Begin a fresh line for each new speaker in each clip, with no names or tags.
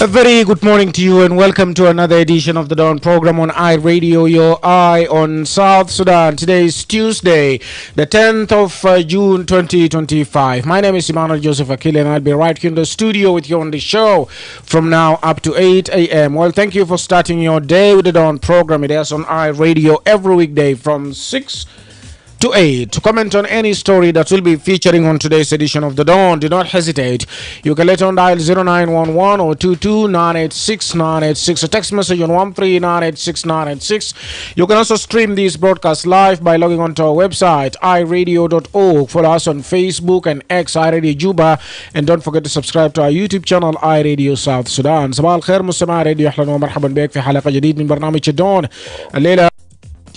A very good morning to you and welcome to another edition of the Dawn program on iRadio, your eye on South Sudan. Today is Tuesday, the 10th of June 2025. My name is Emmanuel Akile and I'll be right here in the studio with you on the show from now up to 8 a.m. Well, thank you for starting your day with the Dawn program. It is on iRadio every weekday from 6 to 8. To comment on any story that will be featuring on today's edition of The Dawn, do not hesitate. You can later on dial 0911 or 22986 a text message on 13986. You can also stream these broadcasts live by logging on to our website, iRadio.org. Follow us on Facebook and X, iRadio Juba. And don't forget to subscribe to our YouTube channel, iRadio South Sudan. صباح الخير مستمع راديو، أهلا ومرحبا بك في حلقة جديد من برنامج الدون. الليلة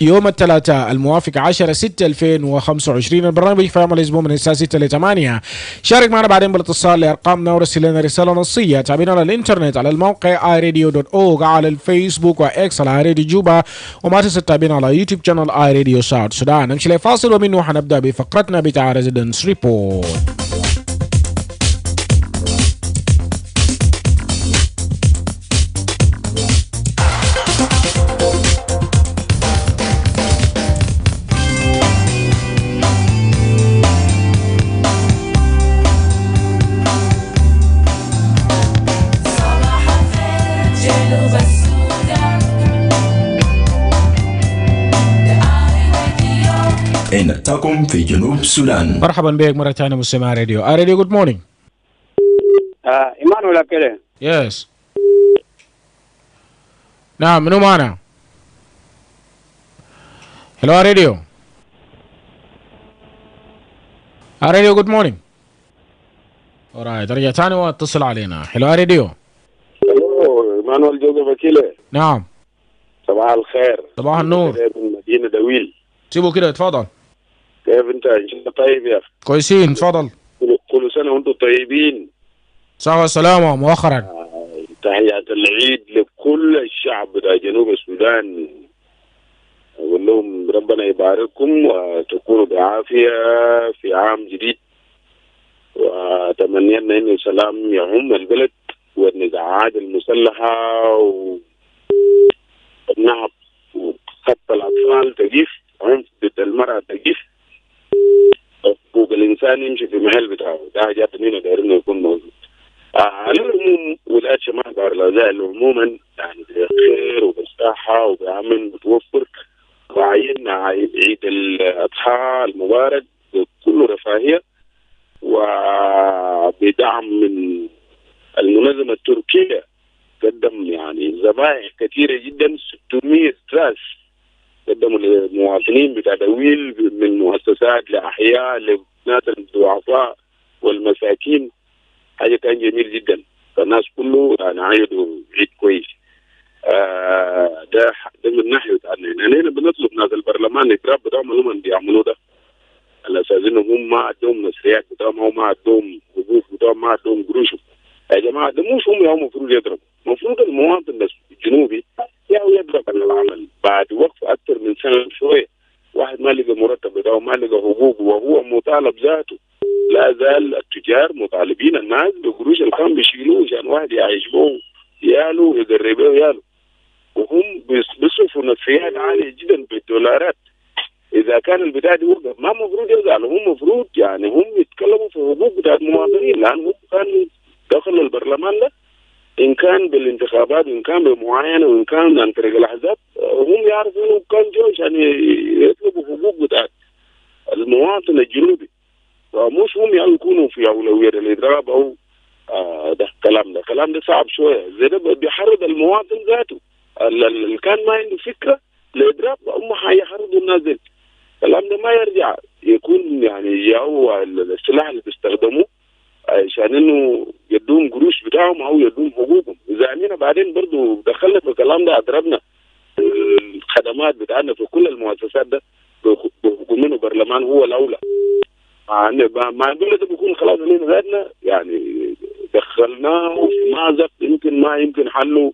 يوم الثلاثاء الموافق 10/6/2025. البرنامج في يوم الاسبوع من الساعه 6 ل 8. شارك معنا بعدين بالاتصال لارقامنا ورسل لنا رساله نصيه. تابعنا على الانترنت على الموقع iRadio.org، على الفيسبوك واكس على iRadio جوبا، وما تنسى تتابعنا على يوتيوب شانل iRadio ساوث سودان. نمشي لفاصل ومنه حنبدا بفقرتنا بتاع ريزيدنس ريبورت.
أينتكم في جنوب السودان.
مرحبا بك مرة ثانية مستمع راديو راديو. جود مورنينج.
Emmanuel Akile.
يس. نعم، منو معنا؟ هلو راديو. راديو جود مورنينج. اورايت، رجع ثاني واتصل علينا. هلو راديو.
الو Emmanuel جوزيف أكيلة.
نعم.
صباح الخير.
صباح النور.
من مدينة دويل.
سيبوا كده، اتفضل.
كيف انت؟ ان شاء الله طيب يا اخي.
كويسين، اتفضل.
كل سنة وانتم طيبين.
صحة والسلامة مؤخرا.
تحيات العيد لكل الشعب بتاع جنوب السودان. اقول لهم ربنا يبارككم وتكونوا بعافية في عام جديد، واتمنى ان السلام يعم البلد والنزاعات المسلحة والنهب وقتل الأطفال تقيف، عنف ضد المرأة تقيف، حقوق الإنسان يمشي في محل بتاعه. ده حاجات إننا دايرين يكون موجود. على العموم ولاية شمال دار الغزال عموما يعني بخير وبصحة وبأمن متوفر، وعيدنا عيد الأضحى المبارك بكل رفاهية وبدعم من المنظمة التركية. قدم يعني ذبائح كثيرة جدا، 600 راس قدموا للمواطنين بتاع دويل من مؤسسات لأحياء لناس الضعفاء والمساكين. حاجة كان جميل جدا، فالناس كله يعني عيدوا عيد كويس. ده من ناحية أننا هنا بنطلب ناس البرلمان الإقراب بتاعهم اللي هم بيعملوا ده على أساس إنهم هم ما عندهم نسريات بتاعهم أو ما عندهم حقوق بتاعهم، ما عندهم قروشهم. يا جماعة ده مش هم المفروض يضربوا، المفروض المواطن الجنوبي يضرب على العمل بعد وقف أكثر من سنة شوية. واحد ما لقى مرتب بتاعه، ما لقى حقوقه، وهو مطالب ذاته. لا زال التجار مطالبين الناس بقروش اللي كانوا بيشيلوه عشان واحد يعيش به ياله يقرب به ياله، وهم بيصرفوا نفسيات عالية جدا بالدولارات. إذا كان البتاع دي وقف ما المفروض يزعلوا، هم المفروض يعني هم يتكلموا في حقوق بتاع المواطنين، لأنهم كانوا دخلوا البرلمان ده إن كان بالانتخابات وإن كان بمعاينة وإن كان عن طريق الأحزاب، هم يعرفوا إنه كان جو عشان يطلبوا حقوق بتاعت المواطن الجنوبي، فمش هم يكونوا في أولوية الإضراب أو ده الكلام ده صعب شوية. زي ده بيحرض المواطن ذاته اللي كان ما عنده فكرة الإضراب، هم حيحرضوا الناس دي. الكلام ده ما يرجع يكون يعني هو السلاح اللي بيستخدموه عشان انه يدوم قروش بتاعهم او يدوم حقوقهم. اذا امينا بعدين برضو دخلنا في الكلام ده، اضربنا الخدمات بتاعنا في كل المؤسسات ده بحكم انه برلمان هو الاولى. مع الدولة ده بيكون خلاص علينا ذاتنا يعني دخلناه في مأزق يمكن حله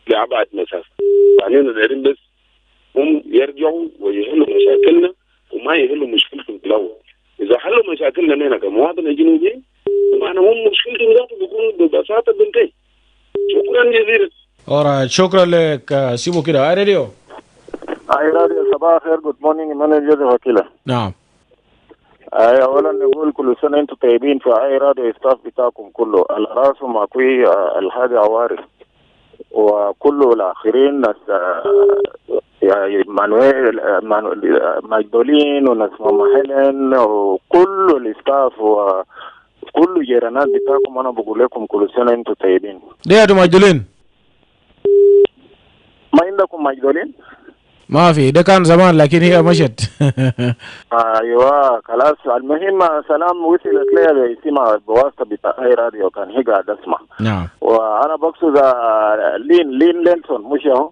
لأبعد مسافة. يعني دايرين بس هم يرجعوا ويحلوا مشاكلنا وما يحلوا مشكلتهم في الأول. إذا حلوا مشاكلنا هنا كمواطن جنوبي، معنى هم مشكلتهم ذاته بيكون ببساطة بنتهي. شكرا جزيلا.
alright شكرا لك. سيبوا كده اي راديو.
اي راديو صباح الخير. جود مورنينج ايمانويل جوزيف اكيله.
نعم.
اولا نقول كل سنه انتم طيبين في اي راديو ستاف بتاعكم كله على راسهم اكوي الهادي عواري وكل الاخرين ناس مانويل ماجدولين وناس ماما هيلين وكل الاستاف وكل جيرانات بتاعكم. انا بقول لكم كل سنه انتم طيبين.
ليه يا مجدولين؟
ما عندكم ماجدولين؟
ما في، ده كان زمان لكن هي مشت.
ايوه خلاص. المهم سلام وصلت لي باسمها بواسطه بتاع اي راديو كان هي قاعد اسمع.
نعم.
وانا بقصد لين لينسون مش اهو.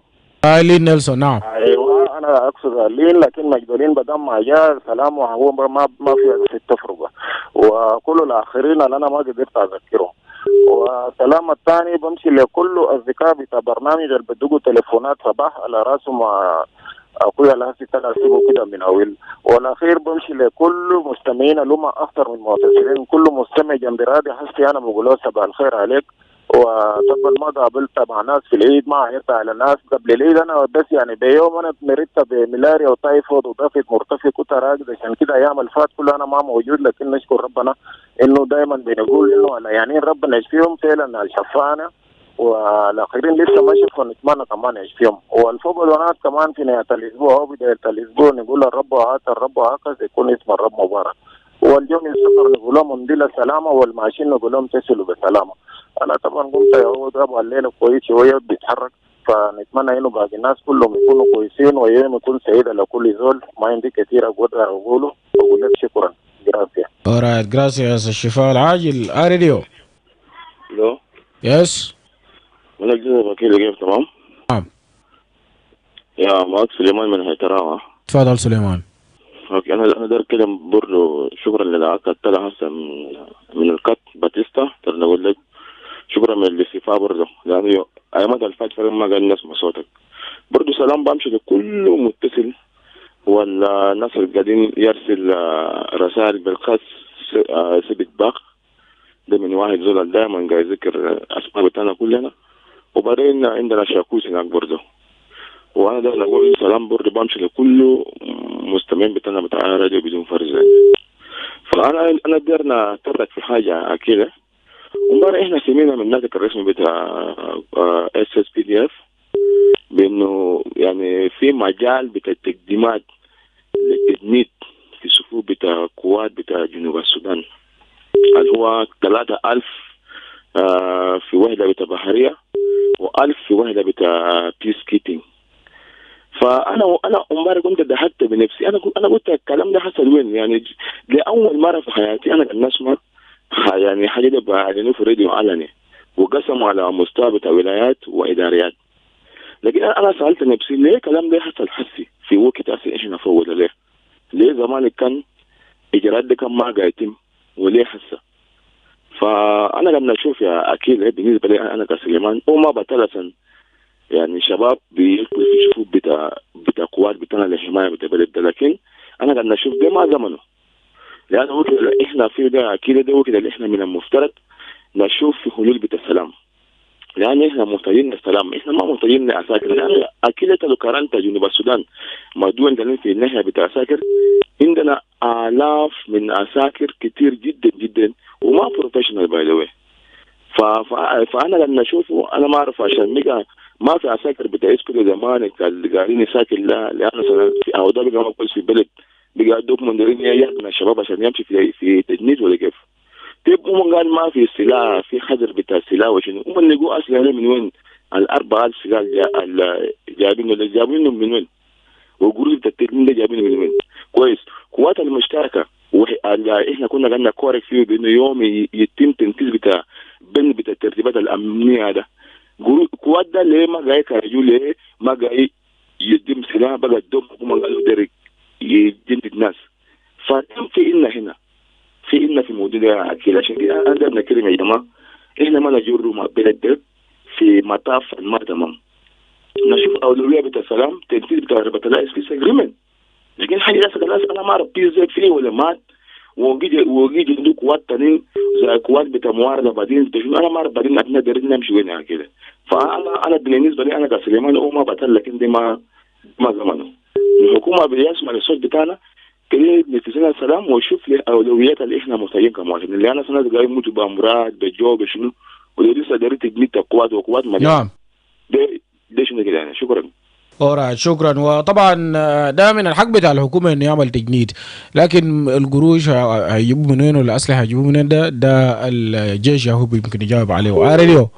لين نيلسون. نعم.
ايوه انا اقصد لين، لكن مجدولين بدم ما جاء سلام وهو ما في التفرقه وكل الاخرين اللي انا ما قدرت اذكرهم. والسلام الثاني بمشي لكل اصدقاء بتاع برنامج اللي بدقوا تليفونات صباح على راسهم اخويا الهاسي تناسبه كده من اول. والاخير بمشي لكل مستمعين اللي هم اكثر من معتصرين، كل مستمع جنب رادي حسي انا بقول له صباح الخير عليك. وطبعا ما قابلت مع ناس في العيد، ما عيرت على ناس قبل العيد. انا بس يعني بيوم انا مريت بملاريا وتايفود وضغط مرتفع كنت راقد، عشان كده ايام الفات كلها انا ما موجود. لكن نشكر ربنا انه دائما بنقول انه يعني ربنا يشفيهم فعلا الشفانه، والاخرين لسه ما شفوا نتمنى كمان يشفيهم. والفوق والبنات كمان في نهايه الاسبوع او بدايه الاسبوع نقول الرب وهات الرب وهكذا يكون اسم الرب مبارك. واليوم السفر نقول لهم امضي سلامه، والماشين نقول لهم تصلوا بسلامه. انا طبعا قمت يعود ابغى الليله كويس شويه بيتحرك، فنتمنى انه باقي الناس كلهم يكونوا كويسين ويوم يكون سعيد لكل زول. ما عندي كثير اقدر اقوله، بقول لك شكرا. جراسيا.
alright gracias. الشفاء العاجل. راديو.
الو.
يس.
انا جوزيف اكيله كيف تمام؟
نعم.
يا معك سليمان من هيتراوة.
تفضل سليمان.
اوكي انا داير اتكلم برضه. شكرا لدعاك طلع هسه من الكت باتيستا. ترى نقول لك شكرا من الاستيفاء برضه، لانه ايامات الفات فرق ما قال نسمع صوتك. برضه سلام بمشي لكل متصل ولا الناس اللي قاعدين يرسل رسائل بالخاص سبت باق. ده من واحد زول دائما قاعد يذكر اسماء بتاعنا كلنا. وبعدين عندنا شاكوس هناك برضه. وانا ده اقول سلام برضه بمشي لكل مستمعين بتاعنا بتاع راديو بدون فرز. فانا قدرنا نتطرق في حاجه كده. ومبارح احنا سمينا من الناتج الرسمي بتاع SSPDF بانه يعني في مجال بتاع التقديمات للتجنيد في صفوف بتاع قوات بتاع جنوب السودان، اللي هو 3000 في وحده بتاع بحريه و1000 في وحده بتاع بيس كيبينج. فانا امبارح كنت ضحكت بنفسي. انا قلت الكلام ده حصل وين؟ يعني لاول مره في حياتي انا كان اسمع يعني حاجه ده بعدين في راديو علني وقسموا على مستوى بتاع ولايات واداريات. لكن انا سالت نفسي ليه الكلام ده حصل حسي في وقت احنا فوق ولا ليه زمان كان اجراءات ده كان ما قاعد يتم وليه حسه؟ فانا لما اشوف يا اكيل بالنسبه لي انا كسليمان وما بتلسن يعني شباب بيدخلوا في شفوف بتاع قوات بتاعنا للحمايه بتاع البلد ده، لكن انا لما اشوف ده ما زمنه. لأنه وقت اللي إحنا فيه ده أكيد ده وقت اللي إحنا من المفترض نشوف في حلول بتاع السلام. لأن إحنا محتاجين للسلام، إحنا ما محتاجين لعساكر. لأن أكيد لو قارنت جنوب السودان مع دول تانيين في الناحية بتاع عساكر عندنا آلاف من عساكر كتير جدا جدا وما بروفيشنال باي ذا واي. فأنا لما أشوفه أنا ما أعرف عشان ما في عساكر بتاع كل زمان اللي قاعدين يساكن لأنه أو ده بقى ما كويس في البلد بيقعدوك مندرين يحكموا الشباب عشان يمشي في تجنيد ولا كيف؟ طيب هم قال ما في سلاح، في حجر بتاع سلاح وشنو؟ هم اللي لقوا أسلحة من وين؟ 4000 سلاح جايبينهم من وين؟ والجروز بتاع التجنيد ده جايبينهم من وين؟ كويس. قوات المشتركة احنا كنا قلنا كورك فيه بانه يوم يتم تنفيذ بتاع الترتيبات الامنيه ده. قوات ده ليه ما جاي كرجو؟ ليه ما جاي يدم سلاح بقى الدم؟ هم قالوا درك يجند الناس. في إلنا في موضوع ده أكيد. عشان كده أنا بنتكلم يا جماعة إحنا ما نجروا مع بلد في مطاف ما تمام. نشوف أولوية بتاع السلام تنفيذ بتاع ربط الناس في أجريمنت. لكن حاجة الناس أنا ما أعرف بيزك فيه ولا مات وجي عندك قوات تانيين زي قوات بتاع معارضة بعدين أنا ما أعرف بعدين أحنا دايرين نمشي وين كده. فانا بالنسبه لي انا كسليمان ما بتل، لكن دي ما زمنه. الحكومه بيسمع الصوت بتاعنا كده نتسنى السلام ويشوف لي اولويات اللي احنا محتاجين كمواطنين، اللي انا سنه قاعد يموتوا بامراض بجو بشنو، ودي لسه داري تجميد قوات وقوات مليانه.
نعم.
ده شنو كده يعني. شكرا.
أورا شكرا. وطبعا ده من الحق بتاع الحكومة انه يعمل تجنيد، لكن القروش هيجيبوا منين والاسلحة هيجيبوا منين؟ ده الجيش هو يمكن يجاوب عليه. واريو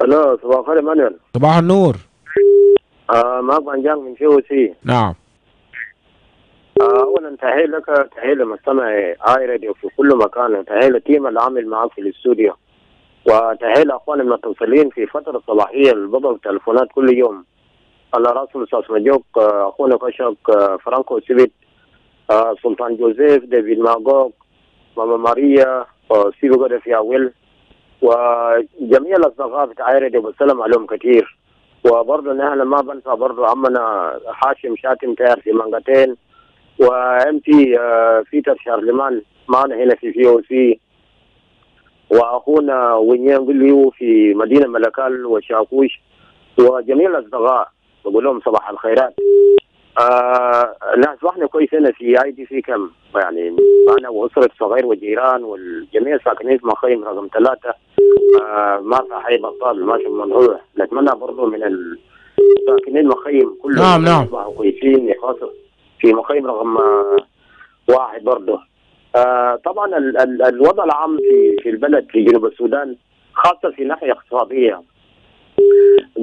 الو، صباح الخير ايمانويل.
صباح النور.
معك بنجان من شو سي.
نعم.
اولا تحيه لك، تحيه لمستمعي اي راديو في كل مكان، تحيه للتيم اللي عامل معاك في الاستوديو، وتحيه لاخواني المتصلين في فتره الصباحيه اللي بضرب تليفونات كل يوم، على راسهم استاذ مجوك، اخونا كشك، فرانكو سيبيت، سلطان جوزيف، ديفيد ماغوك، ماما ماريا، سيبو غدا في اويل، وجميع الاصدقاء في اي راديو بسلم عليهم كثير. وبرضه نحن ما بنسى برضه عمنا حاشم شاتم تاير في منقتين، وام تي فيتر شارلمان معنا هنا في او سي، واخونا وينيان قليو في مدينه ملكال وشاكوش، وجميع الاصدقاء بقول لهم صباح الخيرات. اصبحنا كويس هنا في اي دي سي كم، يعني انا واسره صغير وجيران والجميع ساكنين في مخيم رقم 3. ما في حي بطال ماشي منهوع، نتمنى برضه من الساكنين مخيم كلهم
نعم
كويسين، خاصة في مخيم رقم 1 برضه. طبعا الوضع العام في البلد في جنوب السودان خاصة في ناحية اقتصادية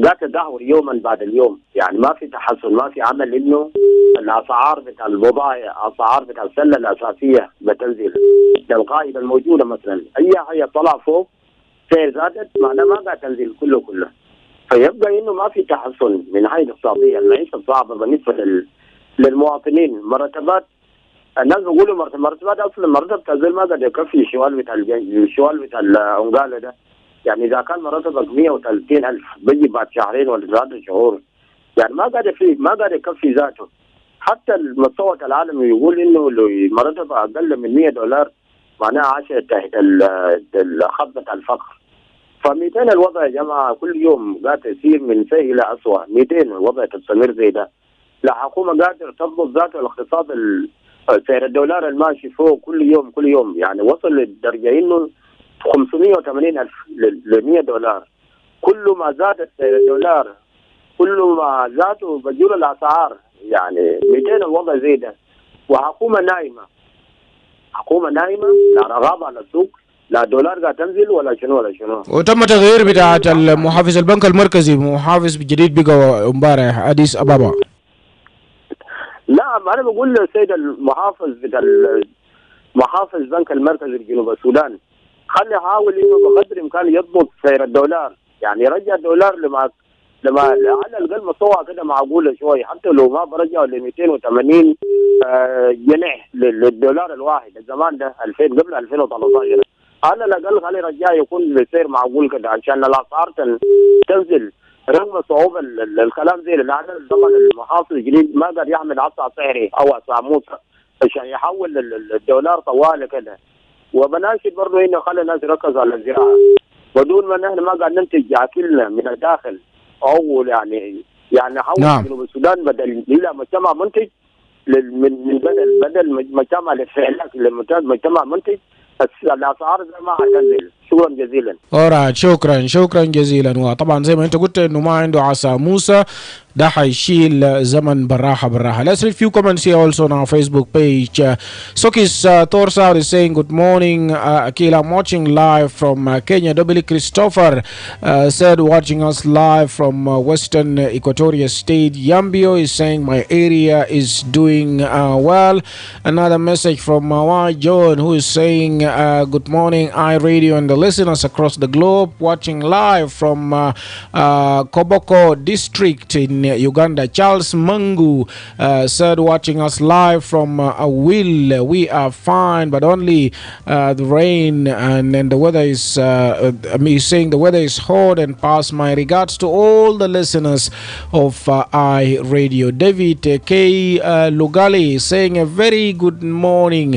قاعد تدهور يوما بعد اليوم، يعني ما في تحسن، ما في عمل، انه الاسعار بتاع البضائع، اسعار بتاع السله الاساسيه بتنزل، القاعده الموجوده مثلا اي حاجه طلع فوق سعر زادت معناه ما قاعد تنزل كله، فيبقى انه ما في تحسن من ناحيه اقتصاديه. المعيشه صعبه بالنسبه للمواطنين. مرتبات الناس بيقولوا مرتبات اصلا مرتب تنزل ما قاعد يكفي الشوال بتاع الانقاله ده، يعني اذا كان مرتبك 130,000 بيجي بعد شهرين ولا 3 شهور، يعني ما قاعد يكفي ذاته. حتى المستوى العالمي يقول انه لو مرتبه اقل من $100 معناها عاش تحت الخط بتاع الفقر. ف200 الوضع يا جماعه كل يوم قاعد يصير من سيء الى اسوء، 200 الوضع تستمر زي ده. لا حكومه قادر تضبط ذاته الاقتصاد، سعر الدولار الماشي فوق كل يوم يعني وصل للدرجه انه 580,000 $100. كل ما زاد سعر الدولار كل ما زادوا بجور الاسعار، يعني 200 الوضع زي ده. وحكومه نايمه لا رغبه على السوق، لا دولار قاعد تنزل ولا شنو.
وتم تغيير بتاعة المحافظ البنك المركزي، محافظ جديد بقى امبارح اديس ابابا.
لا انا بقول للسيد المحافظ بتاع محافظ البنك المركزي لجنوب السودان خلي يحاول انه بقدر الامكان يضبط سعر الدولار، يعني يرجع الدولار لما على الاقل مستوى كده معقوله شويه، حتى لو ما برجعوا ل 280 جنيه للدولار الواحد الزمان ده 2000 قبل 2013، على الاقل خلي يرجع يكون بسعر معقول كده عشان الاسعار تنزل رغم صعوبه الكلام زي اللي انا طبعا المحافظ الجديد ما قدر يعمل عصا سعري او عصا موسى عشان يحول الدولار طوال كده. وبناشد برضه انه خلي الناس يركزوا على الزراعه بدون ما نحن ما قاعد ننتج اكلنا من الداخل، او يعني نحول جنوب السودان بدل الى مجتمع منتج من بدل مجتمع للفعلاك لمجتمع منتج، الاسعار ما حتنزل. شكرا جزيلا.
اورا شكرا جزيلا. وطبعا زي ما انت قلت انه ما عنده عصا موسى، ده حيشيل زمن بالراحه. Let's read few comments here also on our Facebook page. Sokis Torsar is saying good morning Akile, I'm watching live from Kenya. Dobili Christopher said watching us live from Western Equatoria State. Yambio is saying my area is doing well. Another message from Mawa John who is saying good morning I radio and the listeners across the globe, watching live from Koboko district in Uganda. Charles Mangu said watching us live from Will. We are fine, but only the rain and the weather is he's saying the weather is hot and pass my regards to all the listeners of I Radio. David K. Lugali saying a very good morning.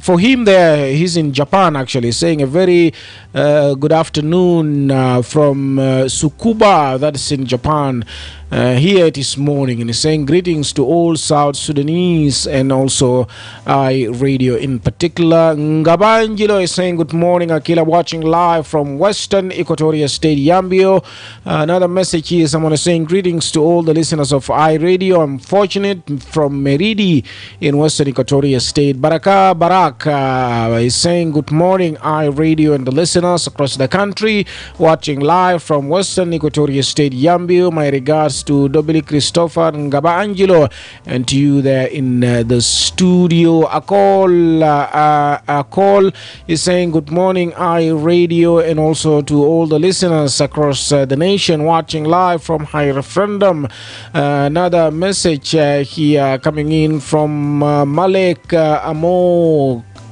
For him there, he's in Japan. Japan, actually, saying a very good afternoon from Tsukuba, that's in Japan. Here it is morning, and he's saying greetings to all South Sudanese and also Radio in particular. Ngabanjilo is saying good morning, Akile, watching live from Western Equatoria State, Yambio. Another message here, someone is saying greetings to all the listeners of Radio. I'm fortunate from Meridi in Western Equatoria State. Baraka Barak is saying good morning, Radio, and the listeners across the country watching live from Western Equatoria State, Yambio. My regards to W. Christopher Ngaba Angelo and to you there in the studio. Akol is saying good morning, Radio, and also to all the listeners across the nation watching live from High Referendum. Another message here coming in from Malek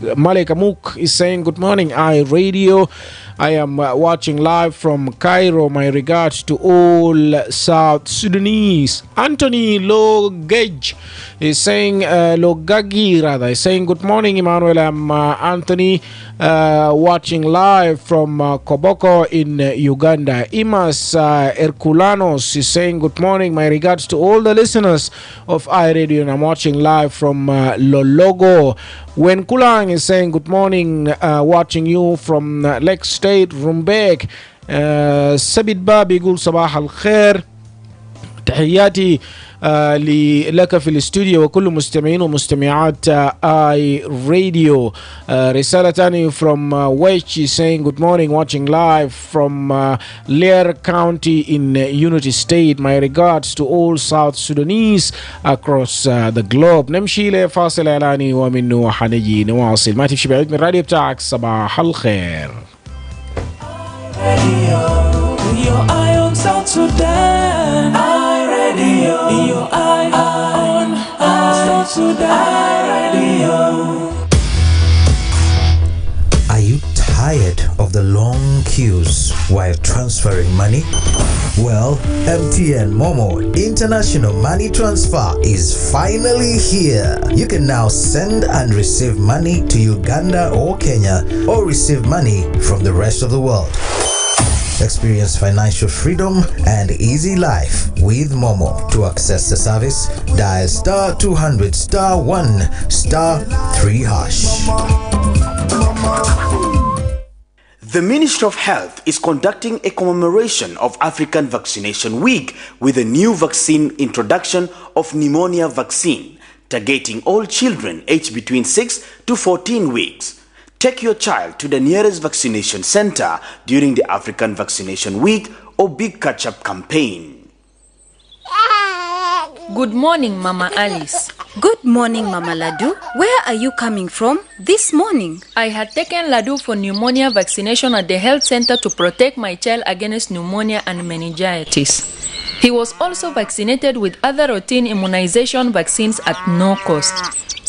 Amuk is saying good morning, Radio. I am watching live from Cairo. My regards to all South Sudanese. Anthony Logage is saying, Logagi rather, is saying good morning, Emmanuel. I'm Anthony, watching live from Koboko in Uganda. Imas Erkulanos is saying good morning. My regards to all the listeners of iRadio, and I'm watching live from Lologo. When Kulang is saying good morning, watching you from Lake State, Rumbek. Sabit Babi يقول صباح الخير، تحياتي لك في الاستوديو وكل مستمعين ومستمعات اي راديو. رسالة تاني from Wechi saying good morning, watching live from Lear County in Unity State. My regards to all South Sudanese across the globe. نمشي لفاصل إعلاني ومنه حنجي نواصل. ما تمشي بعيد من الراديو بتاعك. صباح الخير.
Your eye on South Sudan. Radio. Your eye on South Sudan. Radio.
Are you tired of the long queues while transferring money? Well, MTN Momo International Money Transfer is finally here. You can now send and receive money to Uganda or Kenya, or receive money from the rest of the world. Experience financial freedom and easy life with Momo. To access the service, dial star 200 star 1 star 3 hash.
The Ministry of Health is conducting a commemoration of African Vaccination Week with a new vaccine introduction of pneumonia vaccine, targeting all children aged between 6 to 14 weeks. Take your child to the nearest vaccination center during the African Vaccination Week or Big Catch-up campaign.
Good morning, Mama Alice.
Good morning, Mama Ladu. Where are you coming from this morning?
I had taken Ladu for pneumonia vaccination at the health center to protect my child against pneumonia and meningitis. He was also vaccinated with other routine immunization vaccines at no cost.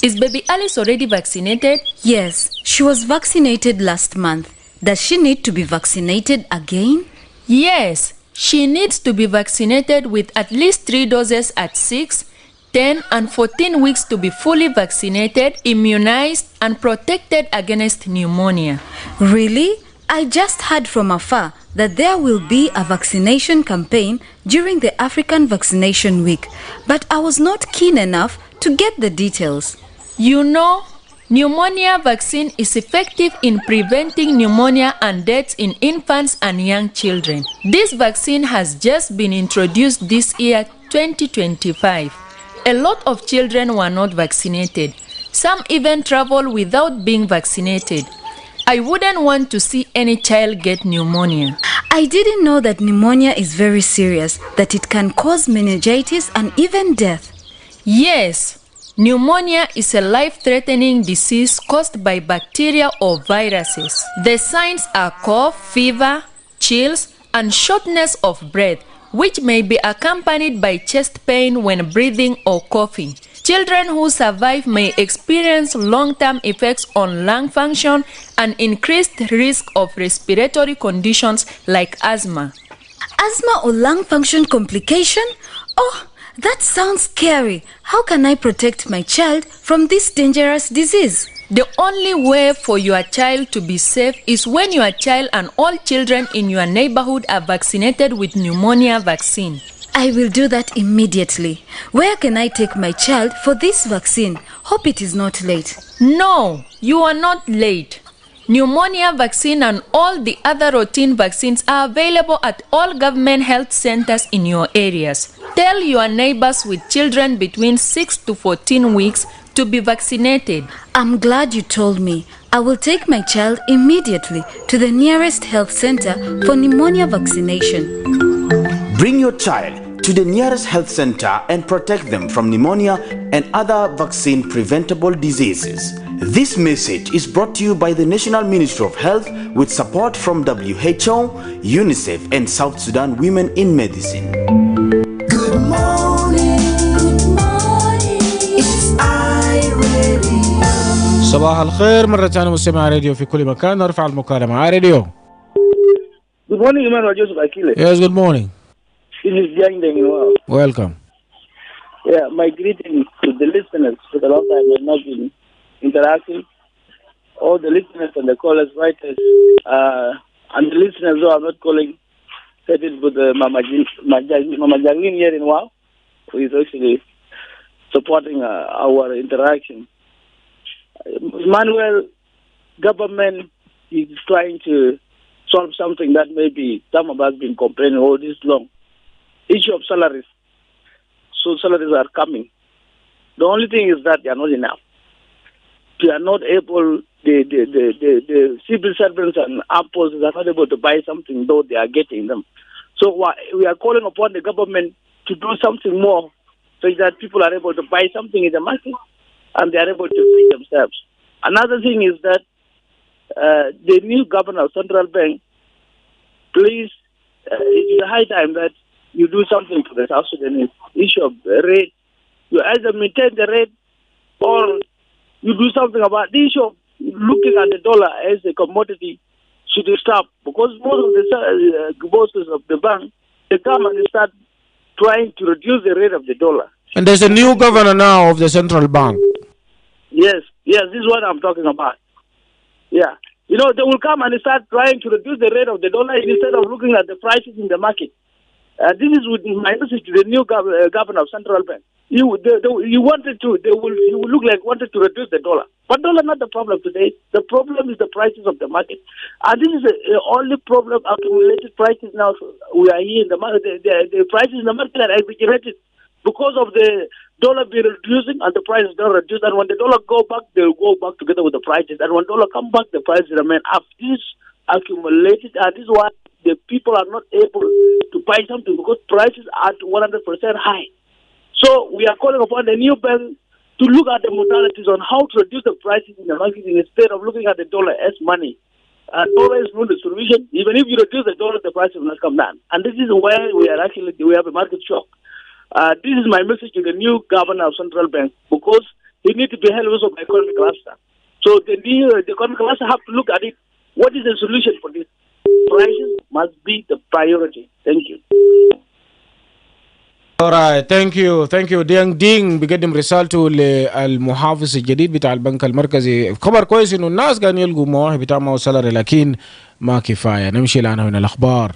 Is baby Alice already vaccinated?
Yes, she was vaccinated last month. Does she need to be vaccinated again?
Yes, she needs to be vaccinated with at least 3 doses at 6, 10 and 14 weeks to be fully vaccinated, immunized and protected against pneumonia.
Really? I just heard from afar that there will be a vaccination campaign during the African Vaccination Week, but I was not keen enough to get the details.
You know, pneumonia vaccine is effective in preventing pneumonia and deaths in infants and young children. This vaccine has just been introduced this year, 2025. A lot of children were not vaccinated. Some even travel without being vaccinated. I wouldn't want to see any child get pneumonia.
I didn't know that pneumonia is very serious, that it can cause meningitis and even death.
Yes. Pneumonia is a life-threatening disease caused by bacteria or viruses. The signs are cough, fever, chills, and shortness of breath, which may be accompanied by chest pain when breathing or coughing. Children who survive may experience long-term effects on lung function and increased risk of respiratory conditions like asthma.
Asthma or lung function complication? Oh, that sounds scary. How can I protect my child from this dangerous disease?
The only way for your child to be safe is when your child and all children in your neighborhood are vaccinated with pneumonia vaccine.
I will do that immediately. Where can I take my child for this vaccine? Hope it is not late.
No, you are not late. Pneumonia vaccine and all the other routine vaccines are available at all government health centers in your areas. Tell your neighbors with children between 6 to 14 weeks to be vaccinated.
I'm glad you told me. I will take my child immediately to the nearest health center for pneumonia vaccination.
Bring your child to the nearest health center and protect them from pneumonia and other vaccine-preventable diseases. This message is brought to you by the National Ministry of Health with support from WHO, UNICEF, and South Sudan Women in Medicine.
Good morning, it's iRadio.
صباح الخير مرة ثانية مستمع راديو في كل مكان. نرفع المكالمة راديو.
Good morning, Emmanuel. Joseph Akile.
Yes, good morning.
This is Emmanuel.
Welcome.
Yeah, my greetings to the listeners. For the long time we've not been interacting. All the listeners and the callers, writers, and the listeners who are not calling, headed with Mama Jacqueline here in Wow, who is actually supporting our interaction. Emmanuel, government is trying to solve something that maybe some of us been complaining all this long. Issue of salaries. So salaries are coming. The only thing is that they are not enough. They are not able, the civil servants and armed forces are not able to buy something, though they are getting them. So we are calling upon the government to do something more so that people are able to buy something in the market and they are able to feed themselves. Another thing is that the new governor of Central Bank, please, it is high time that you do something to the South Sudanese issue of the rate. You either maintain the rate or you do something about the issue of looking at the dollar as a commodity should stop, because most of the bosses of the bank, they come and start trying to reduce the rate of the dollar.
And there's a new governor now of the central bank.
Yes, this is what I'm talking about. Yeah. You know, they will come and start trying to reduce the rate of the dollar instead of looking at the prices in the market. This is with my message to the new governor of Central Bank. He will look like wanted to reduce the dollar. But dollar not the problem today. The problem is the prices of the market. And this is the only problem, accumulated prices now. We are here in the market. The prices in the market are aggregated because of the dollar be reducing and the prices don't reduce. And when the dollar go back, they'll go back together with the prices. And when dollar come back, the prices remain up. This accumulated, and this is why the people are not able to buy something because prices are 100% high. So we are calling upon the new bank to look at the modalities on how to reduce the prices in the market instead of looking at the dollar as money. Dollar is not the solution. Even if you reduce the dollar, the price will not come down. And this is where we have a market shock. This is my message to the new governor of Central Bank, because he needs to be held also by economic cluster. So the economic cluster have to look at it. What is the solution for this? Prices must be the priority. Thank you.
Alright, thank you دينج بيقدم رسالته للمحافظ الجديد بتاع البنك المركزي. خبر كويس انه الناس قاعدين يلقوا مواهب بتاع مو سالري لكن ما كفايه. نمشي لعناوين الاخبار.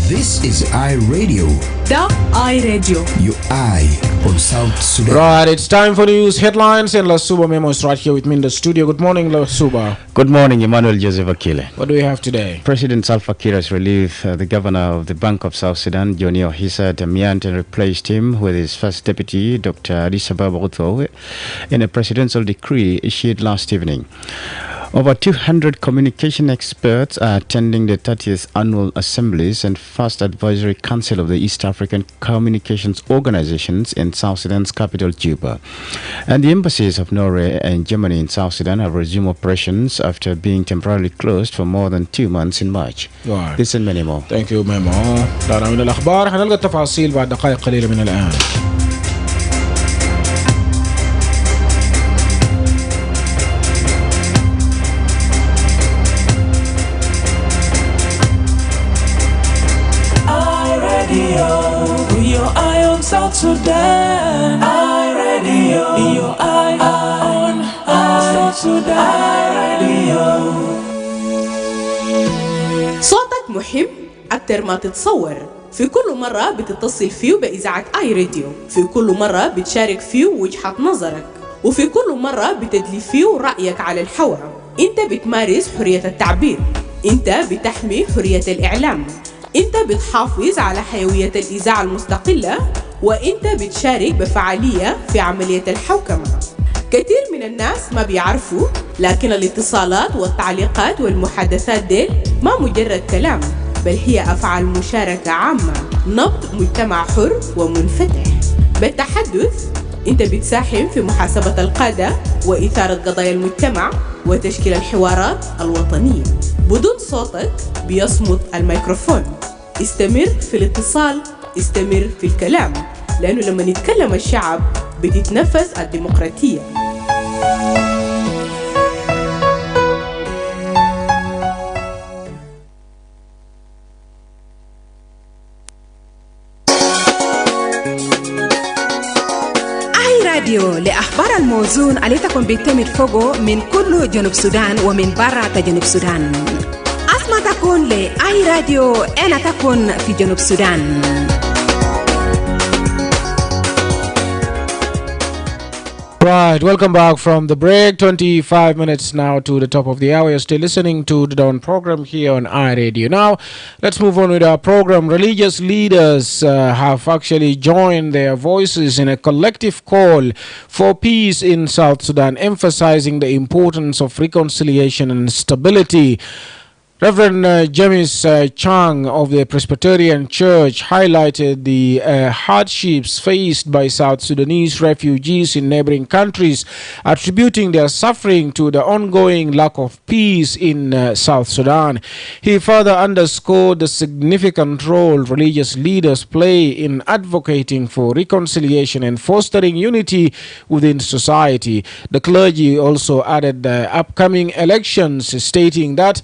This is iRadio.
The iRadio.
Your eye on South Sudan.
Right, it's time for news headlines, and Lasuba Memo is right here with me in the studio. Good morning, Lasuba.
Good morning, Emmanuel Joseph Akile.
What do we have today?
President Salva Kiir has relieved the governor of the Bank of South Sudan, Johnny Ohisa Damiant, and replaced him with his first deputy, Dr. Adisa Babaruto, in a presidential decree issued last evening. Over 200 communication experts are attending the 30th Annual Assemblies and First Advisory Council of the East African Communications Organizations in South Sudan's capital, Juba. And the embassies of Norway and Germany in South Sudan have resumed operations after being temporarily closed for more than 2 months in March.
Right.
This and many more.
Thank you, Memo. دعنا من الأخبار حنلقى التفاصيل بعد دقائق قليلة من الآن.
With your eye on South Sudan, iRadio. your eye on South Sudan Radio.
صوتك مهم أكتر ما تتصور. في كل مرة بتتصل فيه بإذاعة آي راديو، في كل مرة بتشارك فيه وجهة نظرك، وفي كل مرة بتدلي فيه رأيك على الحوار. أنت بتمارس حرية التعبير، أنت بتحمي حرية الإعلام، أنت بتحافظ على حيوية الإذاعة المستقلة، وأنت بتشارك بفعالية في عملية الحوكمة. كثير من الناس ما بيعرفوا، لكن الاتصالات والتعليقات والمحادثات دي ما مجرد كلام، بل هي أفعال مشاركة عامة، نبض مجتمع حر ومنفتح. بالتحدث أنت بتساهم في محاسبة القادة وإثارة قضايا المجتمع وتشكيل الحوارات الوطنية. بدون صوتك بيصمت الميكروفون. استمر في الاتصال، استمر في الكلام، لأنه لما يتكلم الشعب بتتنفس الديمقراطية.
راديو لأخبار الموزون اللي تكون بيتمد فوقه من كل جنوب السودان ومن برا جنوب السودان. أسمع تكون لأي راديو أنا تكون في جنوب السودان.
Right, welcome back from the break. 25 minutes now to the top of the hour. You're still listening to the Dawn program here on iRadio. Now, let's move on with our program. Religious leaders have actually joined their voices in a collective call for peace in South Sudan, emphasizing the importance of reconciliation and stability. Reverend James Chang of the Presbyterian Church highlighted the hardships faced by South Sudanese refugees in neighboring countries, attributing their suffering to the ongoing lack of peace in South Sudan. He further underscored the significant role religious leaders play in advocating for reconciliation and fostering unity within society. The clergy also added the upcoming elections, stating that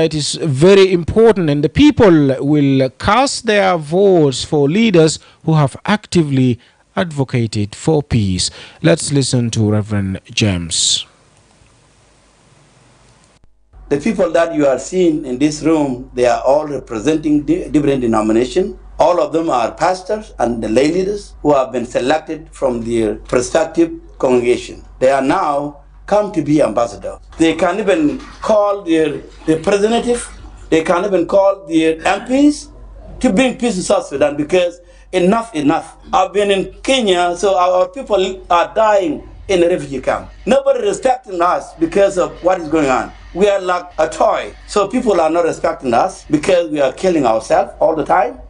it is very important and the people will cast their votes for leaders who have actively advocated for peace. Let's listen to Reverend James.
The people that you are seeing in this room, they are all representing different denominations. All of them are pastors and the lay leaders who have been selected from their prospective congregation. They are now come to be ambassadors. They can even call their representatives, they can even call their MPs to bring peace to South Sudan, because enough. I've been in Kenya, so our people are dying in a refugee camp. Nobody respecting us because of what is going on. We are like a toy. So people are not respecting us because we are killing ourselves all the time.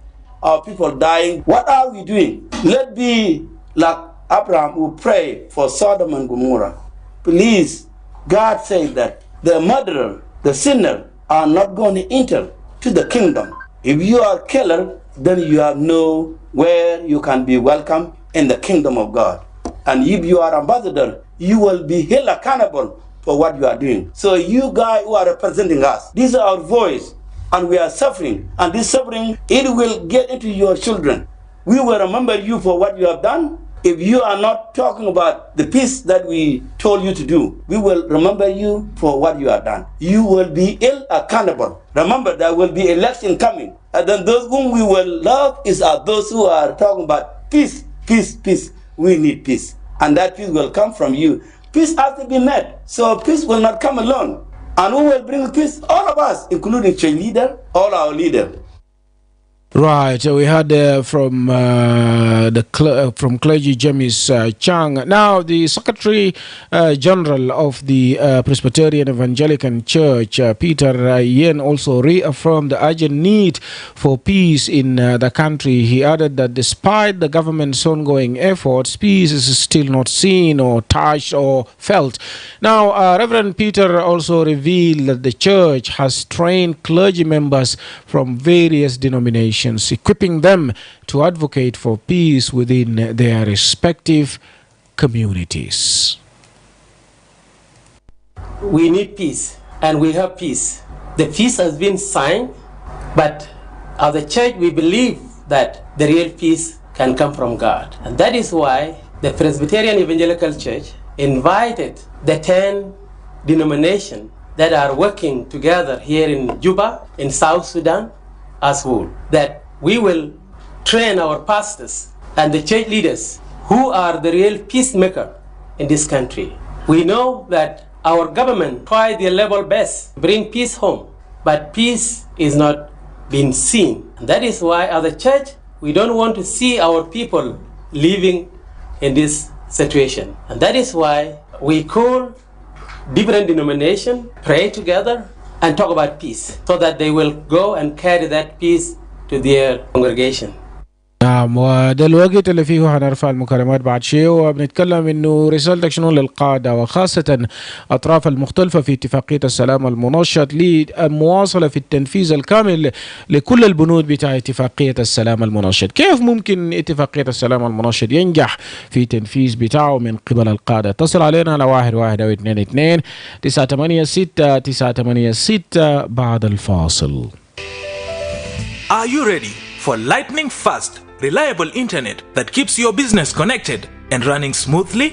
Our people dying. What are we doing? Let's be like Abraham who prayed for Sodom and Gomorrah. Please, God said that the murderer, the sinner, are not going to enter to the kingdom. If you are a killer, then you have nowhere you can be welcome in the kingdom of God. And if you are ambassador, you will be held accountable for what you are doing. So you guys who are representing us, this is our voice, and we are suffering. And this suffering, it will get into your children. We will remember you for what you have done. If you are not talking about the peace that we told you to do, we will remember you for what you have done. You will be held accountable. Remember, there will be election coming. And then those whom we will love are those who are talking about peace. We need peace. And that peace will come from you. Peace has to be met. So peace will not come alone. And who will bring peace? All of us, including church leader, all our leaders.
Right, we heard from clergy James Chang. Now, the Secretary General of the Presbyterian Evangelical Church, Peter Yen, also reaffirmed the urgent need for peace in the country. He added that despite the government's ongoing efforts, peace is still not seen or touched or felt. Now, Reverend Peter also revealed that the church has trained clergy members from various denominations, equipping them to advocate for peace within their respective communities.
We need peace, and we have peace. The peace has been signed, but as a church we believe that the real peace can come from God. And that is why the Presbyterian Evangelical Church invited the 10 denominations that are working together here in Juba, in South Sudan, as whole, that we will train our pastors and the church leaders who are the real peacemaker in this country. We know that our government tried their level best to bring peace home, but peace is not being seen. That is why as a church, we don't want to see our people living in this situation. And that is why we call different denominations, pray together, and talk about peace, so that they will go and carry that peace to their congregation.
نعم، وده الوقت اللي فيه هنرفع المكالمات بعد شيء، وبنتكلم انه رسالتك شنو للقادة وخاصة اطراف المختلفة في اتفاقية السلام المنشط للمواصلة في التنفيذ الكامل لكل البنود بتاع اتفاقية السلام المنشط. كيف ممكن اتفاقية السلام المنشط ينجح في تنفيذ بتاعه من قبل القادة؟ اتصل علينا على 1122 986 986 بعد الفاصل.
Are you ready for lightning fast, reliable internet that keeps your business connected and running smoothly?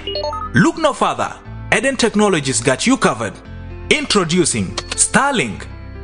Look no further. Eden Technologies got you covered. Introducing Starlink,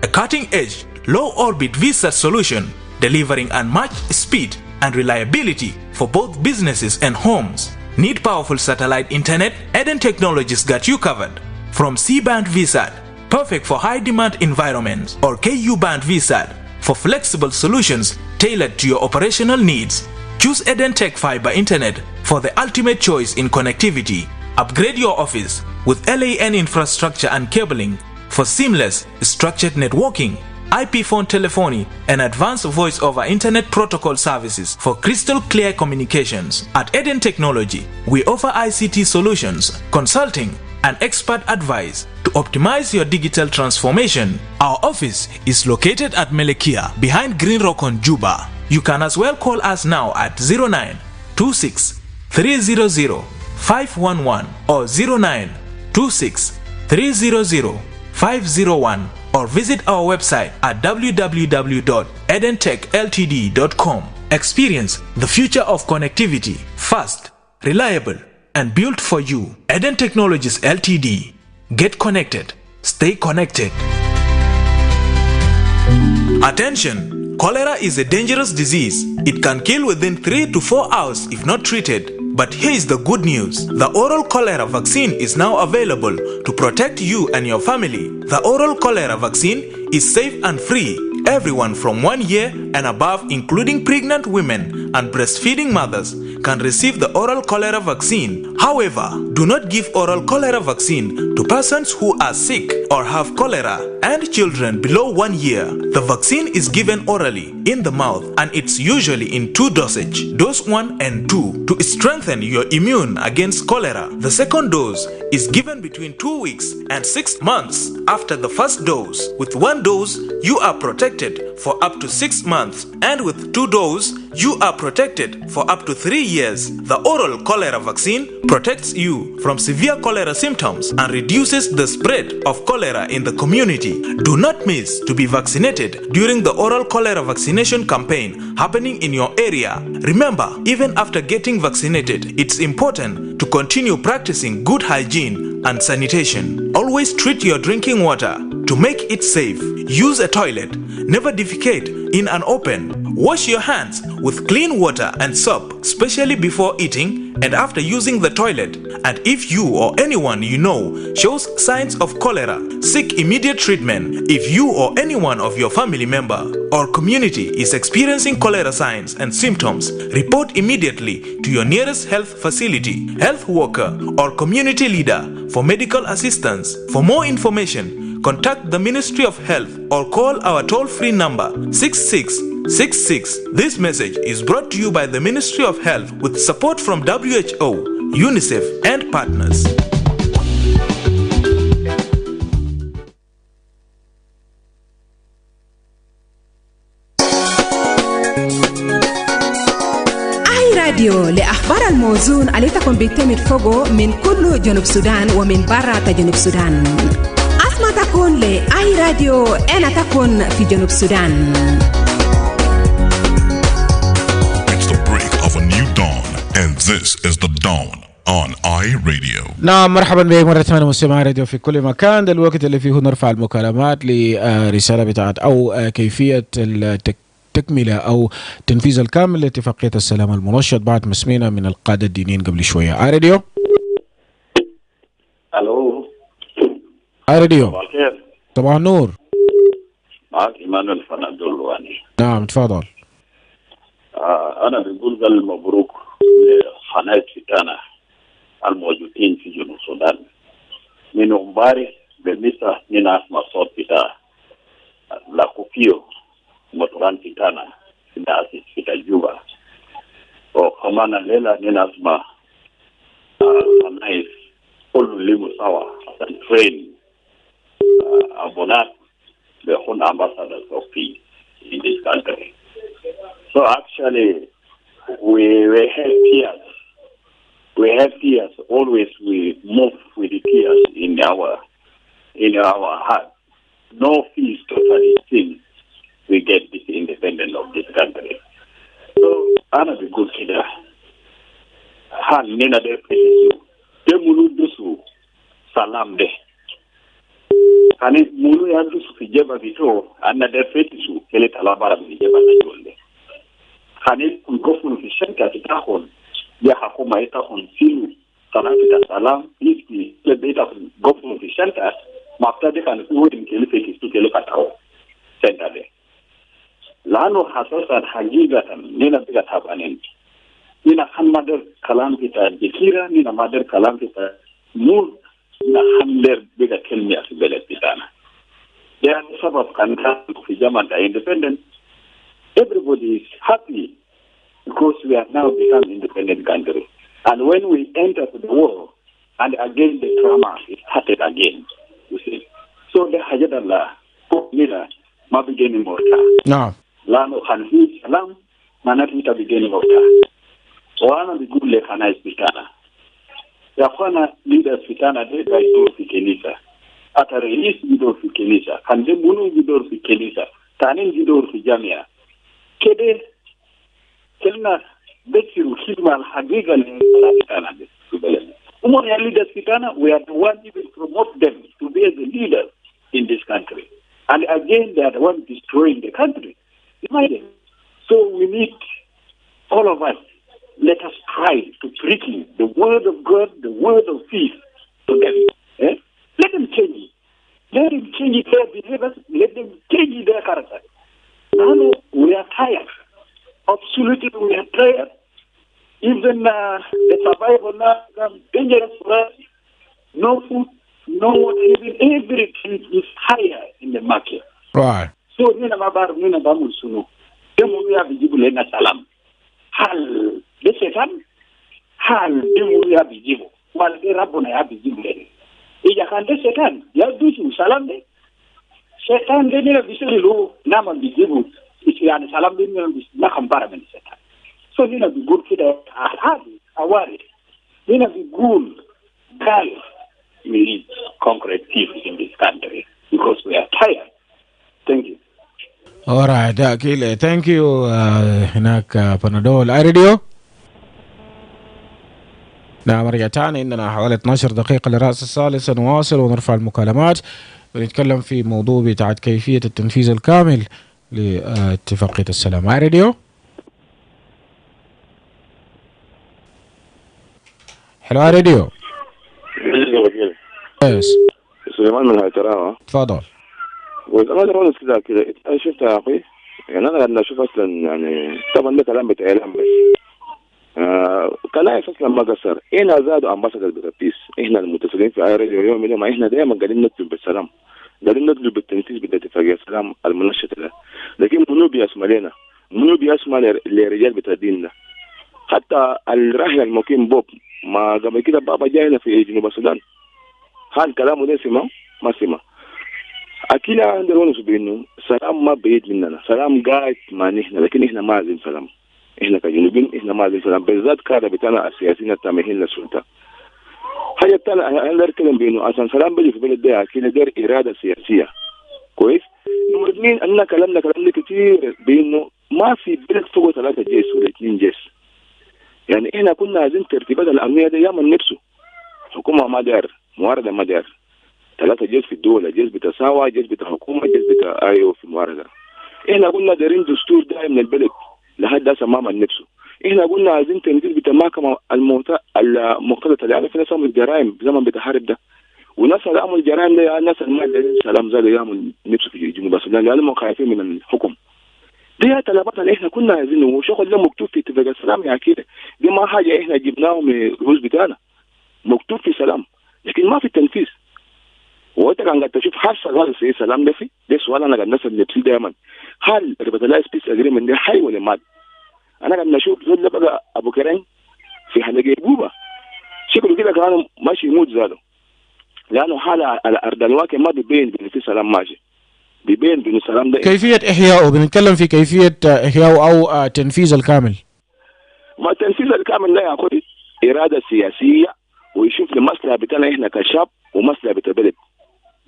a cutting-edge, low-orbit VSAT solution delivering unmatched speed and reliability for both businesses and homes. Need powerful satellite internet? Eden Technologies got you covered. From C-band VSAT, perfect for high-demand environments, or Ku-band VSAT, for flexible solutions tailored to your operational needs. Choose Eden Tech Fiber Internet for the ultimate choice in connectivity. Upgrade your office with LAN infrastructure and cabling for seamless structured networking, IP phone telephony, and advanced voice over internet protocol services for crystal clear communications. At Eden Technology, we offer ICT solutions, consulting, and expert advice to optimize your digital transformation. Our office is located at Melekia behind Green Rock on Juba. You can as well call us now at 0926 300 511 or 0926 300 501 or visit our website at www.edentechltd.com. Experience the future of connectivity, fast, reliable, and built for you. Eden Technologies Ltd. Get connected. Stay connected. Attention! Cholera is a dangerous disease. It can kill within 3 to 4 hours if not treated. But here is the good news. The oral cholera vaccine is now available to protect you and your family. The oral cholera vaccine is safe and free. Everyone from 1 year and above, including pregnant women and breastfeeding mothers, can receive the oral cholera vaccine. However, do not give oral cholera vaccine to persons who are sick or have cholera and children below 1 year. The vaccine is given orally in the mouth and it's usually in 2 dosage, dose 1 and 2, to strengthen your immune against cholera. The second dose is given between 2 weeks and 6 months after the first dose. With 1 dose, you are protected for up to 6 months, and with 2 doses, you are protected for up to 3 years. The oral cholera vaccine protects you from severe cholera symptoms and reduces the spread of cholera in the community. Do not miss to be vaccinated during the oral cholera vaccination campaign happening in your area. Remember, even after getting vaccinated, it's important to continue practicing good hygiene and sanitation. Always treat your drinking water to make it safe. Use a toilet. Never defecate in an open. Wash your hands with clean water and soap, especially before eating and after using the toilet. And if you or anyone you know shows signs of cholera, seek immediate treatment. If you or anyone of your family member or community is experiencing cholera signs and symptoms, report immediately to your nearest health facility, health worker, or community leader for medical assistance. For more information, contact the Ministry of Health or call our toll-free number 6666. This message is brought to you by the Ministry of Health with support from WHO, UNICEF, and partners.
راديو لأخبار الموزون عليه تكون بيتمر فوقه من كل جنوب السودان ومن برا جنوب السودان. أسمع تكون لأي راديو أنا تكون في جنوب السودان.
It's the break of a new dawn and This is the Dawn on iRadio.
نعم، مرحبا بك مرة ثانية مستمعي راديو في كل مكان. ده الوقت اللي فيه نرفع المكالمات لرسالة بتاعت أو كيفية التكملة أو تنفيذ الكامل لاتفاقية السلام المنشط بعد ما سمعنا من القادة الدينيين قبل شوية. راديو.
الو.
راديو.
صباح الخير.
صباح النور.
معك ايمانويل فنادو اللواني.
نعم تفضل.
انا بقول قال مبروك لخناية فتانا الموجودين في جنوب السودان. من امبارح بمسا ناس مصوت بتاع لا كوكيو مطران فتانا في ناس في جوبا. وكمان ليلة ناس ما خناية كل ليمو سوا عشان ترين abonat the Hun ambassadors of peace in this country. So actually, we have tears. We have tears. Always we move with the tears in our heart. No peace totally still we get this independence of this country. So ana be good kida. Han nina de pesu. De mulu dusu salam de. Kani mulu ya dusu fijeba vito ana de fetisu kele talabara fijeba na jolde. Kani kukofu fishenta kitahon ya hakuma itahon silu salam iski le beta gofu fishenta mafta de kan uodin kele fetisu kele katao senta de. Lano hasasa hagigatan nina biga tabanen. Nina hammader kalam kita dikira nina mader kalam kita nur na hamler biga kelmi asibele pitana. There are sabab kanta fi zaman da independent. Everybody is happy because we have now become independent country. And when we enter the war, and again the drama is started again. You see. So the hajadallah, nina ma beginning more.
No.
Lano khanfi salam manati ita beginning of wana bigule khana ispitana ya kwana leaders fitana de daido fikenisa ata rais bidor fikenisa kande munu bidor fikenisa tanin bidor fi jamia kede kelna betiru khidma al haqiqa li fitana de umon ya leaders fitana we are the one even promote them to be the leaders in this country, and again they are the one destroying the country. Imagine. So we need all of us. Let us try to preach the word of God, the word of peace to them. Eh? Let them change it. Let them change their behaviors. Let them change their character. Now we are tired. Absolutely, we are tired. Even the survival now is dangerous for us. No food, no water, even everything is higher in the market.
Right.
So nina mabar nina bamu sunu demu ya bijibu lena salam hal de setan hal demu ya bijibu wal de rabbuna ya bijibu lena ija kan de setan ya dusu salam de setan de nina bisiri lo nama bijibu yani salam de nina na khambara men setan so nina bi good kida hadi awari nina bi good guys we need concrete peace in this country because we are tired. Thank you.
All right, Akile. Thank you. هناك بنادول راديو. نعم رجعتنا عندنا حوالي 12 دقيقة لرأس الثالثة نواصل ونرفع المكالمات ونتكلم في موضوع بتاعت كيفية التنفيذ الكامل لاتفاقية السلام. راديو. حلو راديو. يس.
سليمان من هايتراوا.
تفضل.
وأنا أقول كذا أنا شفت يا أخي يعني أنا قاعد أشوف أصلا يعني طبعا ده كلام بتعلم بس كلام أصلا ما قصر إحنا زادوا أمباسادر بتبيس إحنا المتصلين في آي راديو يوم اليوم إحنا دائما قاعدين نطلب بالسلام قاعدين نطلب بالتنفيذ بالاتفاقية السلام المنشط ده لكن منو بيسمع لنا منو بيسمع للرجال بتاع ديننا حتى الراهي المقيم بوب ما قبل كده بابا جاينا في جنوب السودان هل كلامه ده سمع ما سمع Akile عندنا سبينه سلام ما بعيد مننا سلام قاعد ما نحن لكن إحنا ما عايزين سلام إحنا كجنوبين إحنا ما عايزين سلام بالذات كذا بتاعنا السياسيين التامهين للسلطة حاجة تانية أنا أتكلم بينه عشان سلام بيجي في بلد ده Akile دير إرادة سياسية كويس نمرة اثنين أننا كلامنا كتير بينه ما في بلد فوق 3 جيش ولا 2 جيش يعني احنا كنا عايزين ترتيبات الامنيه دي ياما نفسه حكومه ما دار موارده ما دار 3 جيش في الدوله، جيش بتساوى، جيش بتاع حكومه، جيش بتاع ايوه في الموارده. احنا قلنا دايرين دستور دايم من البلد لحد هسه ما من نفسه. احنا قلنا عايزين تنفيذ بتاع المحكمه المقتضى يعني في ناس عملوا جرائم زمن بتحارب ده، وناس اللي عملوا الجرائم ده الناس اللي ما دايرين سلام زي يعمل نفسه في جنوب السودان لانهم خايفين من الحكم. دي الطلبات اللي احنا كنا عايزينه، وشغل ده مكتوب في اتفاق السلام يا كده. دي ما حاجه احنا جبناه من الرؤوس بتاعنا، مكتوب في سلام لكن ما في التنفيذ. وانت كان قاعد تشوف حصل هذا في سلام ده في ده سؤال انا قاعد نسال نفسي دائما، هل ريبتلايز بيس اجريمنت ده حي ولا مات؟ انا قاعد نشوف زول بقى ابو كريم في حلقه جوبا شكله كده كان ماشي يموت زاده، لانه حاله على ارض الواقع ما بيبين بان في سلام ماشي، بيبين بان السلام ده
كيفيه احيائه، بنتكلم في كيفيه احيائه او تنفيذ الكامل.
ما التنفيذ الكامل ده يا اخوي اراده سياسيه، ويشوف المصلحه بتاعنا احنا كشعب ومصلحه بتاع بلد،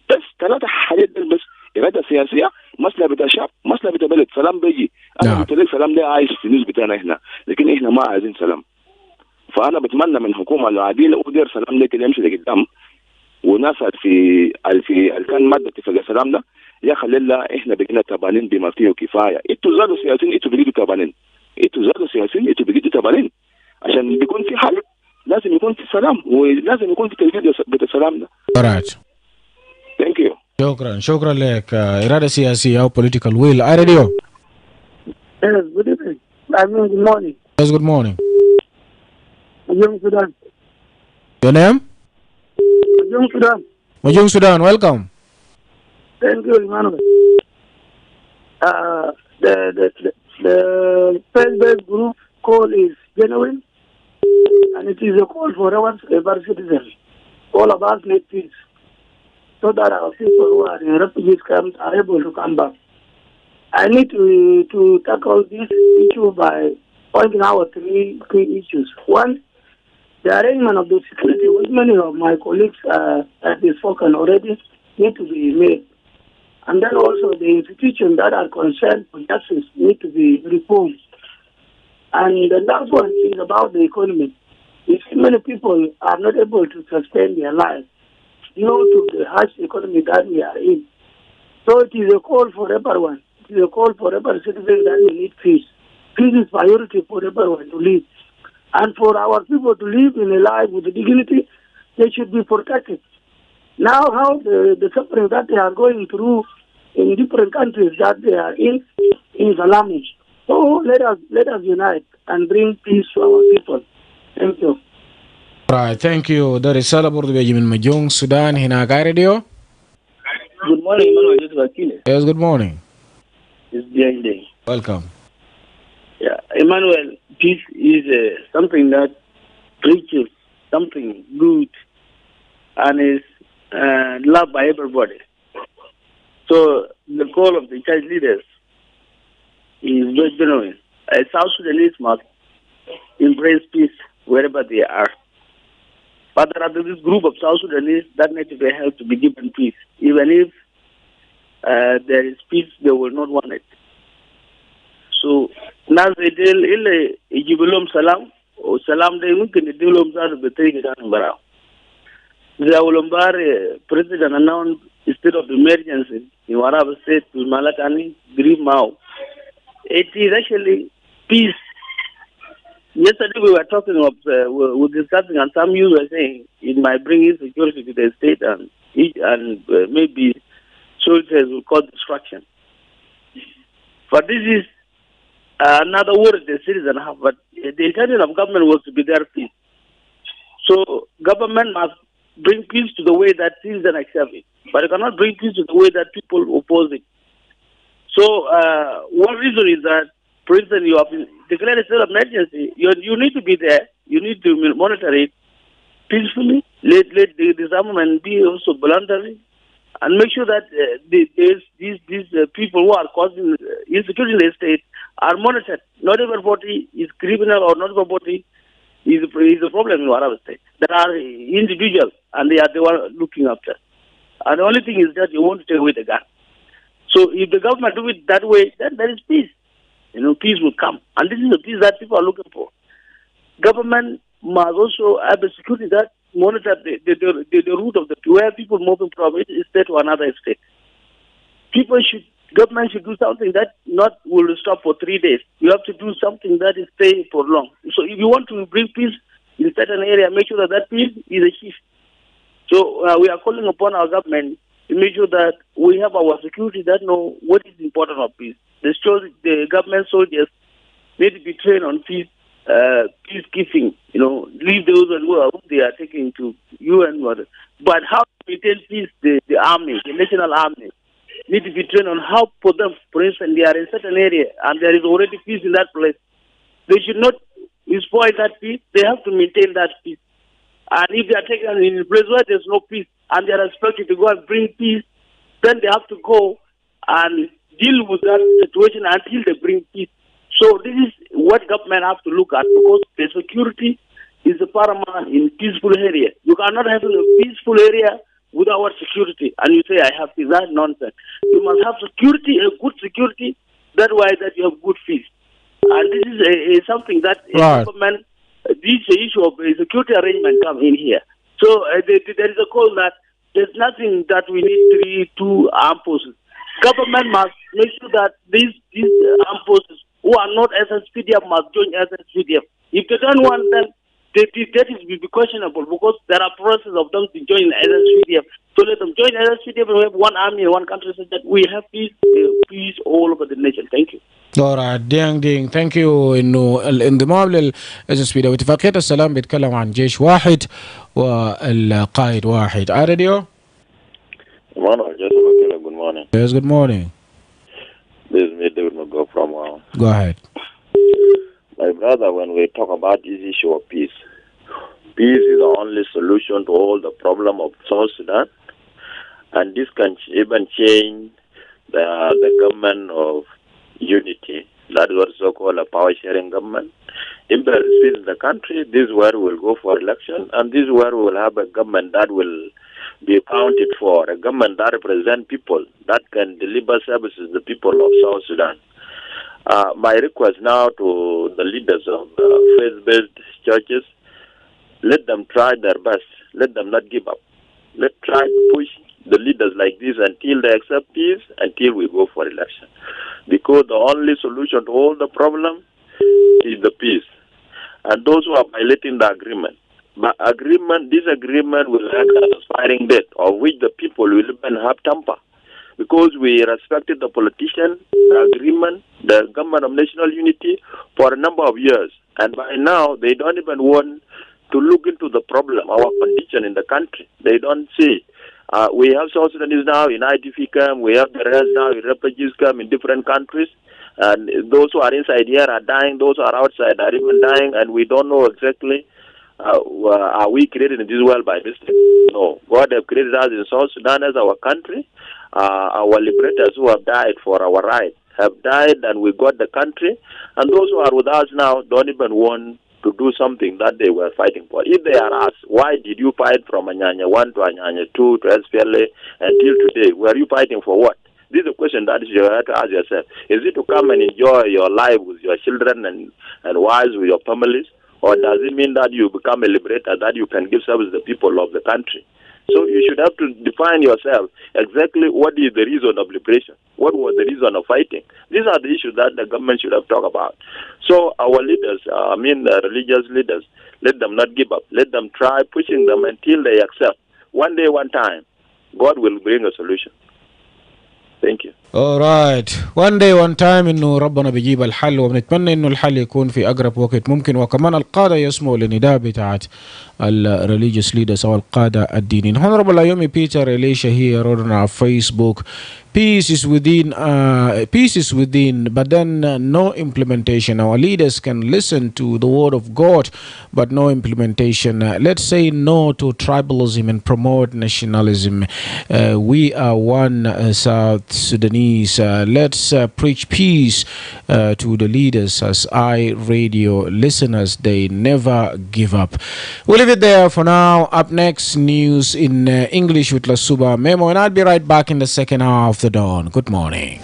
بس 3 حاجات بس، اراده سياسيه، مصلحه بتاع الشعب، مصلحه بتاع بلد. سلام بيجي انا قلت لك سلام ده عايش في النيوز بتاعنا احنا، لكن احنا ما عايزين سلام. فانا بتمنى من الحكومه العادله ودير سلام ده كده يمشي لقدام، وناس في كان ماده اتفاق السلام ده يا خلي الله احنا بقينا تبانين بما فيه كفايه. انتوا زادوا سياسيين، انتوا بقيتوا تبانين، انتوا زادوا سياسيين، انتوا بقيتوا تبانين. عشان بيكون في حل لازم يكون في سلام، ولازم يكون في تنفيذ السلام ده.
Right.
Thank you.
شكرا لك. إرادة سياسية أو political will. I radio.
Yes, good evening. I mean, good morning.
Yes, good morning.
Majung Sudan.
Your name?
Majung Sudan.
Majung Sudan, welcome.
Thank you, Emmanuel. The faith-based group call is genuine, and it is a call for every citizen. All of us need peace, so that our people who are in refugee camps are able to come back. I need to tackle this issue by pointing out three key issues. One, the arrangement of the security, which many of my colleagues have spoken already, need to be made. And then also the institutions that are concerned for justice need to be reformed. And the last one is about the economy. You see, many people are not able to sustain their lives due to the harsh economy that we are in. So it is a call for everyone. It is a call for every citizen that we need peace. Peace is priority for everyone to live. And for our people to live in a life with dignity, they should be protected. Now, how the suffering that they are going through in different countries that they are in is alarming. So let us unite and bring peace to our people. Thank you.
Right, thank you. ده رسالة برضو بيجي من مجون السودان هنا على راديو.
Good morning, Emmanuel. This is Akile.
Yes, good morning.
It's behind day.
Welcome.
Yeah, Emmanuel, peace is something that preaches something good and is loved by everybody. So the call of the church leaders is very genuine. South Sudanese must embrace peace wherever they are. But there are this group of South Sudanese that need to be helped to be given peace. Even if there is peace, they will not want it. So, now they tell ille ijibulum salam or salam they mungkin idulum zar betri kitan bara. The Ulumbar president announced state of emergency in Warab state to Malakani, Green Mao. It is actually peace. Yesterday we were talking of, we were discussing, and some you were saying it might bring insecurity to the state and maybe soldiers will cause destruction. But this is another word the citizen have, but the intention of government was to be their peace. So government must bring peace to the way that citizens accept it, but it cannot bring peace to the way that people oppose it. So one reason is that, for instance, you have declared a state of emergency. You need to be there. You need to monitor it peacefully. Let the disarmament be also voluntary, and make sure that these people who are causing insecurity in the state are monitored. Not everybody is criminal, or not everybody is a problem in Warab state. There are individuals, and they are the one looking after. And the only thing is that you want to take away the gun. So if the government do it that way, then there is peace. Peace will come. And this is the peace that people are looking for. Government must also have a security that monitor the route of where people moving from each state to another state. Government should do something that not will stop for 3 days. You have to do something that is stay for long. So if you want to bring peace in a certain area, make sure that peace is achieved. So we are calling upon our government to make sure that we have our security that know what is important of peace. The government soldiers need to be trained on peacekeeping. Leave those who they are taking to UN. But how to maintain peace, the army, the national army, need to be trained on how for them, for instance, they are in certain area and there is already peace in that place. They should not spoil that peace. They have to maintain that peace. And if they are taken in a place where there's no peace and they are expected to go and bring peace, then they have to go and deal with that situation until they bring peace. So this is what government have to look at, because the security is a paramount in peaceful area. You cannot have a peaceful area without security, and you say I have peace. That's nonsense. You must have security, a good security. That way that you have good peace. And this is something that government, this issue of security arrangement come in here. So there is a call that there's nothing that we need two armed forces. Government must make sure that these armed forces who are not SSPDF must join SSPDF. If they don't want them, that is will be questionable, because there are processes of them to join SSPDF. So let them join SSPDF and we have one army in one country, so that we have peace all over the nation. Thank you.
alright دينج ثانك يو انه الانضمام للاس بي ده واتفاقيه السلام بيتكلم عن جيش واحد والقائد واحد. راديو
good morning.
Yes, good morning.
This is me, David Mago from
Go ahead.
My brother, when we talk about this issue of peace is the only solution to all the problem of South Sudan, and this can even change the government of unity. That is also called a power sharing government. If there is peace in the country, this is where we will go for election, and this is where we will have a government that will be accounted for, a government that represents people, that can deliver services to the people of South Sudan. My request now to the leaders of faith-based churches, let them try their best. Let them not give up. Let's try to push the leaders like this until they accept peace, until we go for election. Because the only solution to all the problem is the peace. And those who are violating the agreement, this agreement will have an expiring date, of which the people will even have temper. Because we respected the politician, the agreement, the government of national unity for a number of years. And by now, they don't even want to look into the problem, our condition in the country. They don't see. We have South Sudanese now in IDP camp, we have the rest now in refugees camp in different countries. And those who are inside here are dying, those who are outside are even dying, and we don't know exactly are we created in this world by mistake? No. God has created us in South Sudan as our country. Our liberators who have died for our rights have died, and we got the country. And those who are with us now don't even want to do something that they were fighting for. If they are asked, why did you fight from Anyanya 1 to Anyanya 2 to SPLA until today? Were you fighting for what? This is a question that you have to ask yourself. Is it to come and enjoy your life with your children and wives, with your families? Or does it mean that you become a liberator, that you can give service to the people of the country? So you should have to define yourself exactly what is the reason of liberation. What was the reason of fighting? These are the issues that the government should have talked about. So our leaders, religious leaders, let them not give up. Let them try pushing them until they accept. One day, one time, God will bring a solution. Thank you.
alright one day one time انه ربنا بيجيب الحل وبنتمنى انه الحل يكون في اقرب وقت ممكن وكمان القادة يسمعوا للنداء بتاعت religious leaders او القادة الدينيين. Honorable Ayomi Peter Elisha here on our Facebook. Peace is within, but then no implementation. Our leaders can listen to the word of God, but no implementation. Let's say no to tribalism and promote nationalism. We are one South Sudanese. Let's preach peace to the leaders as Radio listeners. They never give up. We'll leave it there for now. Up next, news in English with Lasuba Memo, and I'll be right back in the second hour of the dawn. Good morning.